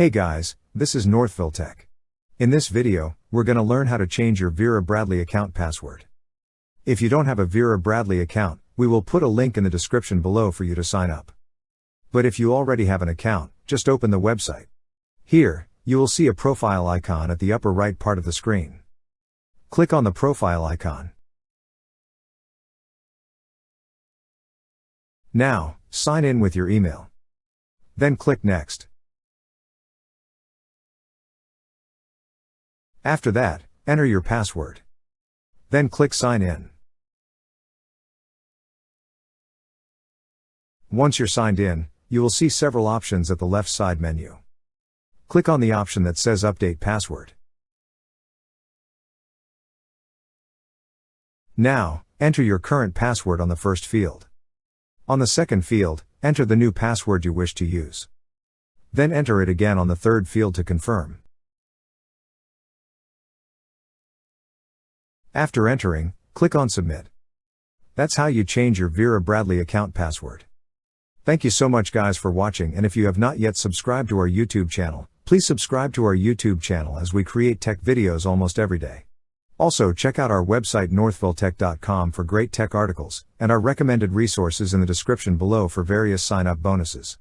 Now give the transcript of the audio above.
Hey guys, this is Northville Tech. In this video, we're going to learn how to change your Vera Bradley account password. If you don't have a Vera Bradley account, we will put a link in the description below for you to sign up. But if you already have an account, just open the website. Here, you will see a profile icon at the upper right part of the screen. Click on the profile icon. Now, sign in with your email. Then click Next. After that, enter your password. Then click Sign In. Once you're signed in, you will see several options at the left side menu. Click on the option that says Update Password. Now, enter your current password on the first field. On the second field, enter the new password you wish to use. Then enter it again on the third field to confirm. After entering, click on Submit. That's how you change your Vera Bradley account password. Thank you so much guys for watching, and if you have not yet subscribed to our YouTube channel, please subscribe to our YouTube channel as we create tech videos almost every day. Also check out our website northvilletech.com for great tech articles, and our recommended resources in the description below for various sign-up bonuses.